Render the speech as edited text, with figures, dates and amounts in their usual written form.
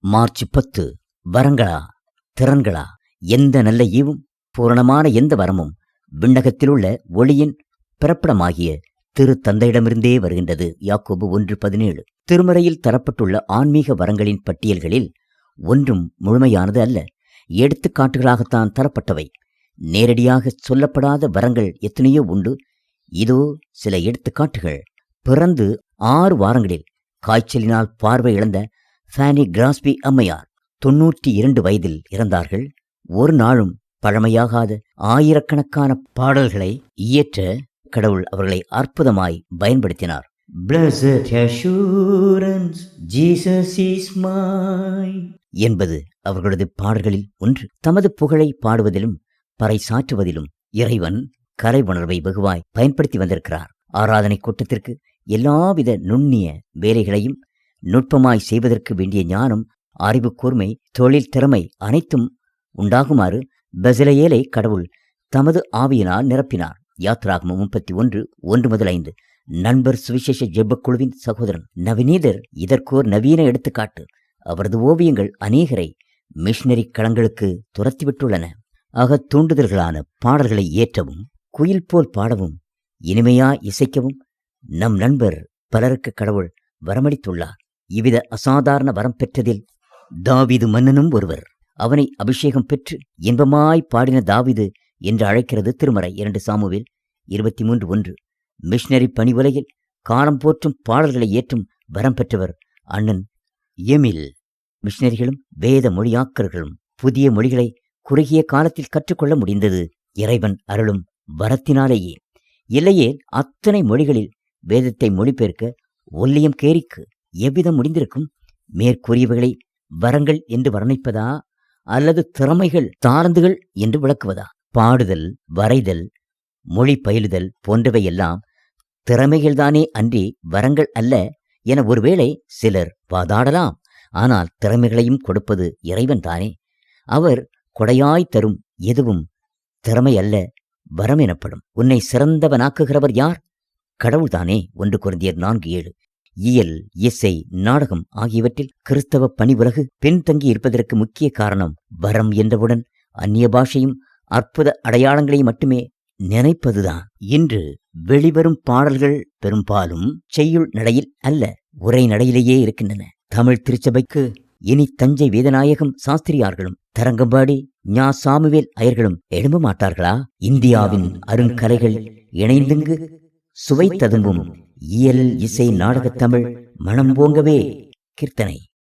March 10. வரங்களா திறன்களா? எந்த நல்ல ஈவும் பூரணமான எந்த வரமும் விண்ணகத்திலுள்ள ஒளியின் பிறப்பிடமாகிய திரு தந்தையிடமிருந்தே வருகின்றது. யாக்கோபு 1:17. திருமறையில் தரப்பட்டுள்ள ஆன்மீக வரங்களின் பட்டியல்களில் ஒன்றும் முழுமையானது அல்ல. எடுத்துக்காட்டுகளாகத்தான் தரப்பட்டவை. நேரடியாக சொல்லப்படாத வரங்கள் எத்தனையோ உண்டு. இதோ சில எடுத்துக்காட்டுகள். பிறந்து 6 வாரங்களில் காய்ச்சலினால் பார்வை இழந்த ஃபேனி கிராஸ்பி அம்மையார் 92 வயதில் இறந்தார்கள். ஒரு நாளும் பழமையாகாத ஆயிரக்கணக்கான பாடல்களை இயற்ற கடவுள் அவர்களை அற்புதமாய் பயன்படுத்தினார். Blessed assurance, Jesus is mine என்பது அவர்களது பாடல்களில் ஒன்று. தமது புகழை பாடுவதிலும் பறைசாற்றுவதிலும் இறைவன் கரை உணர்வை வெகுவாய் பயன்படுத்தி வந்திருக்கிறார். ஆராதனை கூட்டத்திற்கு எல்லாவித நுண்ணிய வேலைகளையும் நுட்பமாய் செய்வதற்கு வேண்டிய ஞானம், அறிவு கூர்மை, தொழில் திறமை அனைத்தும் உண்டாகுமாறு பெசலெயேலை கடவுள் தமது ஆவியினால் நிரப்பினார். யாத்ராகமம் 31:1-5. நண்பர் சுவிசேஷ ஜெபக்குழுவின் சகோதரன் நவநீதர் இதற்கோர் நவீன எடுத்துக்காட்டு. அவரது ஓவியங்கள் அநேகரை மிஷனரி களங்களுக்கு துரத்திவிட்டுள்ளன. தூண்டுதல்களான பாடல்களை ஏற்றவும் குயில் போல் பாடவும் இனிமையா இசைக்கவும் நம் நண்பர் பலருக்கு கடவுள் வரமளித்துள்ளார். இவ்வித அசாதாரண வரம் பெற்றதில் தாவீது மன்னனும் ஒருவர். அவனை அபிஷேகம் பெற்று இன்பமாய் பாடின தாவீது என்று அழைக்கிறது திருமறை. 2 சாமுவேல் 23:1. மிஷனரி பணி உலகில் காலம் போற்றும் பாடல்களை ஏற்றும் வரம் பெற்றவர் அண்ணன் எமில். மிஷனரிகளும் வேத மொழியாக்கர்களும் புதிய மொழிகளை குறுகிய காலத்தில் கற்றுக்கொள்ள முடிந்தது இறைவன் அருளும் வரத்தினாலேயே. இல்லையே அத்தனை மொழிகளில் வேதத்தை மொழிபெயர்க்க ஒல்லியம் கேரிக்கு எவ்விதம் முடிந்திருக்கும்? மேற்கூறியவைகளை வரங்கள் என்று வர்ணிப்பதா அல்லது திறமைகள் தாளந்துகள் என்று விளக்குவதா? பாடுதல், வரைதல், மொழி பயிலுதல் போன்றவையெல்லாம் திறமைகள்தானே அன்றி வரங்கள் அல்ல என ஒருவேளை சிலர் வாதாடலாம். ஆனால் திறமைகளையும் கொடுப்பது இறைவன் தானே. அவர் கொடையாய் தரும் எதுவும் திறமை அல்ல, வரம் எனப்படும். உன்னை சிறந்தவனாக்குகிறவர் யார்? கடவுள்தானே. 1 கொரிந்தியர் 4:7. இயல், இசை, நாடகம் ஆகியவற்றில் கிறிஸ்தவ பணி உலகு பின்தங்கி இருப்பதற்கு முக்கிய காரணம் வரம் என்றவுடன் அந்நிய பாஷையும் அற்புத அடையாளங்களையும் மட்டுமே நினைப்பதுதான். இன்று வெளிவரும் பாடல்கள் பெரும்பாலும் செய்யுள் நடையில் அல்ல, உரை நடையிலேயே இருக்கின்றன. தமிழ் திருச்சபைக்கு இனி தஞ்சை வேதநாயகம் சாஸ்திரியார்களும் தரங்கம்பாடி ஞா சாமுவேல் அயர்களும் எழும்ப மாட்டார்களா? இந்தியாவின் அருங்கலைகள் இணைந்துங்கு சுவை ததும்பும் இயல், இசை, நாடகத் தமிழ் மனம் போங்கவே. கீர்த்தனை.